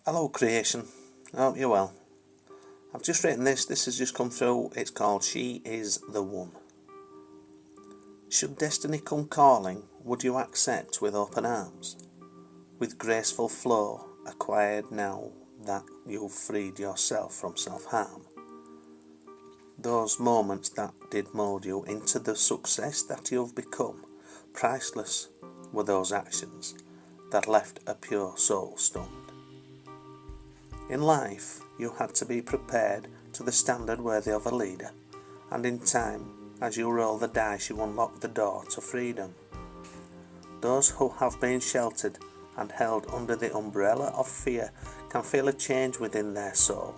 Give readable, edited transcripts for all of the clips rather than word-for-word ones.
Hello creation, I hope you're well. I've just written this has just come through. It's called She Is the One. Should destiny come calling, would you accept with open arms? With graceful flow, acquired now that you've freed yourself from self-harm? Those moments that did mould you into the success that you've become, priceless were those actions that left a pure soul stunned. In life, you had to be prepared to the standard worthy of a leader, and in time, as you roll the dice, you unlock the door to freedom. Those who have been sheltered and held under the umbrella of fear can feel a change within their soul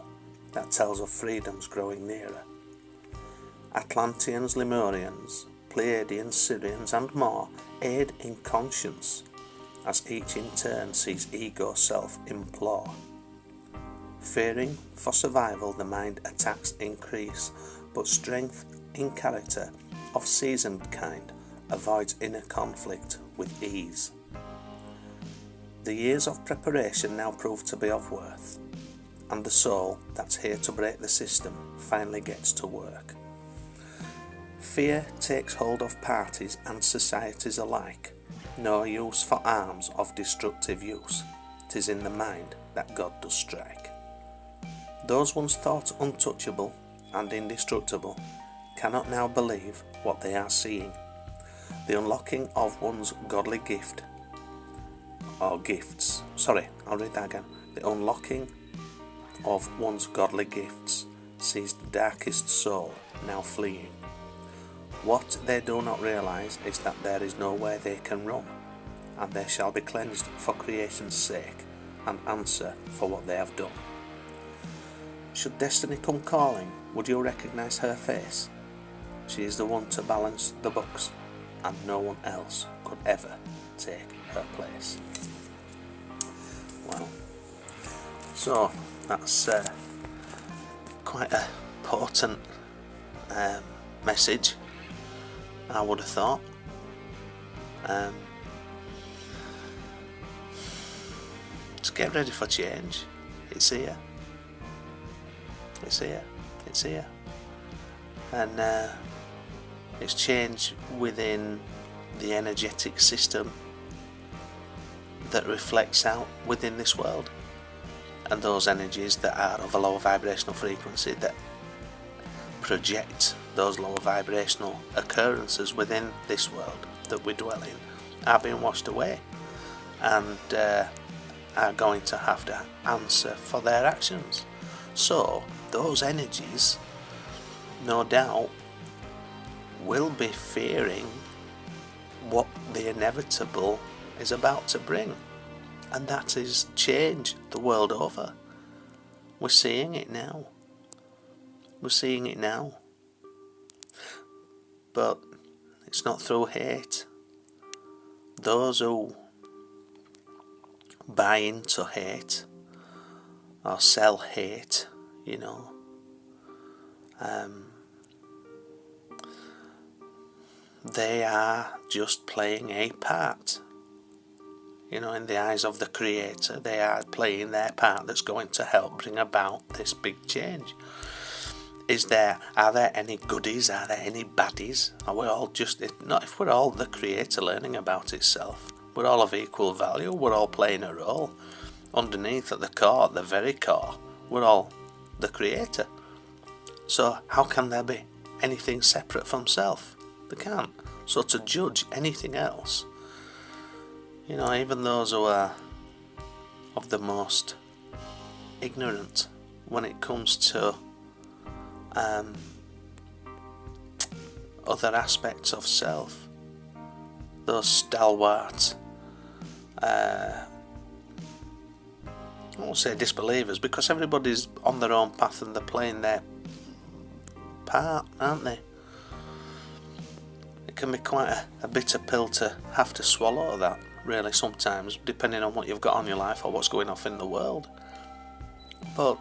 that tells of freedom's growing nearer. Atlanteans, Lemurians, Pleiadians, Syrians, and more aid in conscience, as each in turn sees ego self implore. Fearing for survival, the mind attacks increase, but strength in character of seasoned kind avoids inner conflict with ease. The years of preparation now prove to be of worth, and the soul that's here to break the system finally gets to work. Fear takes hold of parties and societies alike. No use for arms of destructive use. 'Tis in the mind that God does strike. Those once thought untouchable and indestructible cannot now believe what they are seeing. The unlocking of one's godly gift, or gifts, I'll read that again. The unlocking of one's godly gifts sees the darkest soul now fleeing. What they do not realise is that there is nowhere they can run, and they shall be cleansed for creation's sake and answer for what they have done. Should destiny come calling, would you recognise her face? She is the one to balance the books, and no one else could ever take her place. Well, so that's quite a potent message, I would have thought. Just get ready for change. It's here. It's here, and it's change within the energetic system that reflects out within this world, and those energies that are of a lower vibrational frequency that project those lower vibrational occurrences within this world that we dwell in are being washed away, and are going to have to answer for their actions. So those energies, no doubt, will be fearing what the inevitable is about to bring, and that is change the world over. We're seeing it now. But it's not through hate. Those who buy into hate or sell hate, they are just playing a part. In the eyes of the Creator, they are playing their part that's going to help bring about this big change. Are there any goodies? Are there any baddies? Are we all if we're all the Creator learning about itself, we're all of equal value, we're all playing a role. Underneath, at the core, at the very core, we're all the Creator. So how can there be anything separate from self? They can't. So to judge anything else, even those who are of the most ignorant when it comes to other aspects of self, those stalwart, I won't say disbelievers, because everybody's on their own path and they're playing their part, aren't they? It can be quite a bitter pill to have to swallow, that, really, sometimes, depending on what you've got on your life or what's going off in the world. But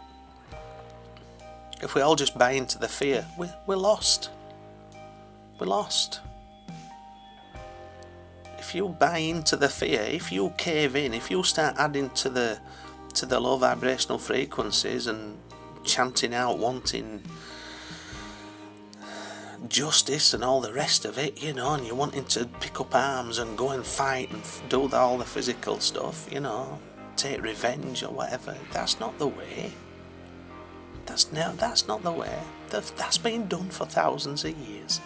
if we all just buy into the fear, we're lost. We're lost. If you buy into the fear, if you cave in, if you start adding to to the low vibrational frequencies and chanting out wanting justice and all the rest of it, you know, and you're wanting to pick up arms and go and fight and do all the physical stuff, you know, take revenge or whatever, that's not the way. That's not the way. That's been done for thousands of years.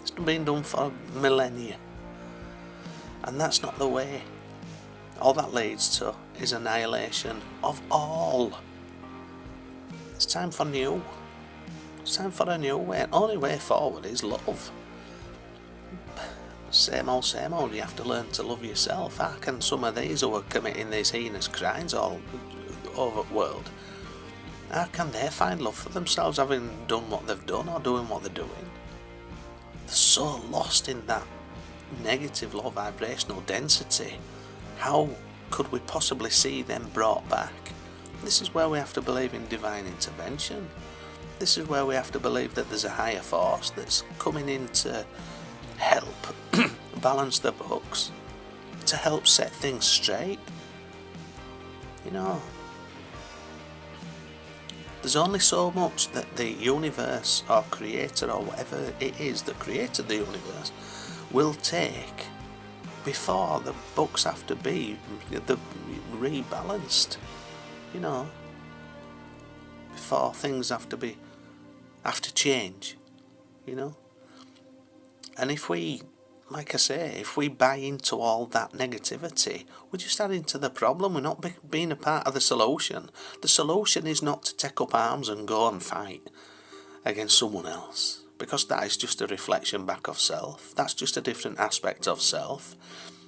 It's been done for millennia. And that's not the way. All that leads to is annihilation of all. It's time for new. It's time for a new way. The only way forward is love. Same old, you have to learn to love yourself. How can some of these who are committing these heinous crimes all over the world, how can they find love for themselves having done what they've done or doing what they're doing? They're so lost in that negative low vibrational density. How could we possibly see them brought back? This is where we have to believe in divine intervention. This is where we have to believe that there's a higher force that's coming in to help balance the books, to help set things straight. You know, there's only so much that the universe or creator or whatever it is that created the universe will take before the books have to be rebalanced, you know, before things have to change, you know. And if we, like I say, if we buy into all that negativity, we're just adding to the problem. We're not being a part of the solution. The solution is not to take up arms and go and fight against someone else, because that is just a reflection back of self. That's just a different aspect of self.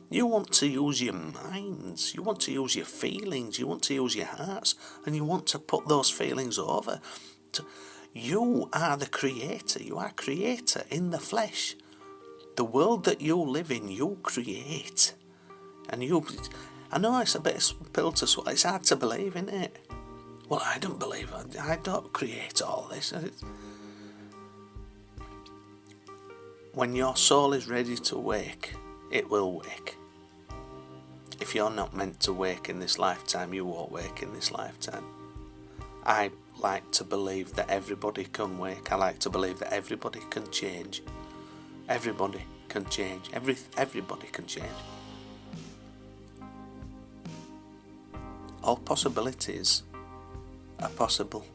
You want to use your minds, you want to use your feelings, you want to use your hearts, and you want to put those feelings over. You are the creator, you are creator in the flesh. The world that you live in, you create. And I know it's a bit of pill to swallow, it's hard to believe, isn't it? Well, I don't believe it, I don't create all this. When your soul is ready to wake, it will wake. If you're not meant to wake in this lifetime, you won't wake in this lifetime. I like to believe that everybody can wake. I like to believe that everybody can change. Everybody can change. Everybody can change. All possibilities are possible.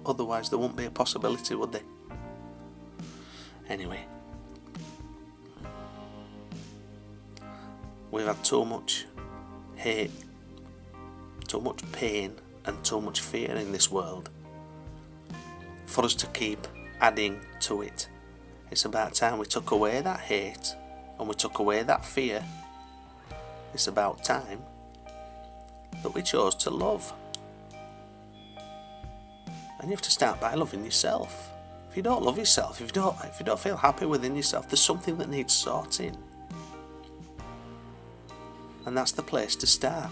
Otherwise there won't be a possibility, would there? Anyway, we've had too much hate, too much pain and too much fear in this world for us to keep adding to it. It's about time we took away that hate and we took away that fear. It's about time that we chose to love. And you have to start by loving yourself. If you don't love yourself, if you don't feel happy within yourself, there's something that needs sorting. And that's the place to start.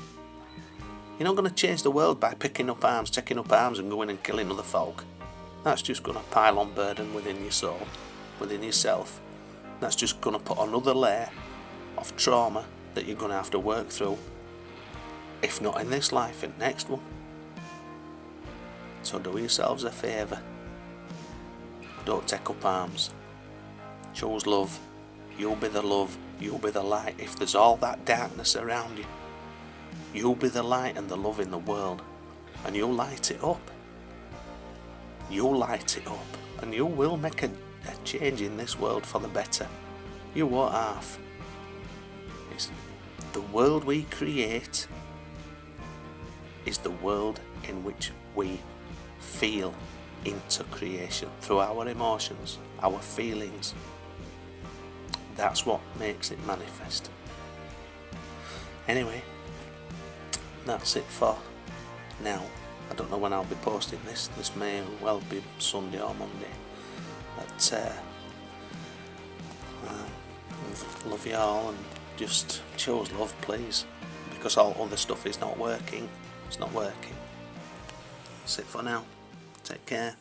You're not going to change the world by picking up arms, taking up arms and going and killing other folk. That's just going to pile on burden within your soul, within yourself. That's just going to put another layer of trauma that you're going to have to work through, if not in this life, in the next one. So do yourselves a favour. Don't take up arms. Choose love. You'll be the love. You'll be the light. If there's all that darkness around you, you'll be the light and the love in the world. And you'll light it up. You'll light it up. And you will make a change in this world for the better. You won't half. It's the world we create is the world in which we feel into creation through our emotions, our feelings. That's what makes it manifest. Anyway, that's it for now. I don't know when I'll be posting this. This may well be Sunday or Monday. But love you all and just choose love, please, because all other stuff is not working. It's not working. That's it for now. Take care.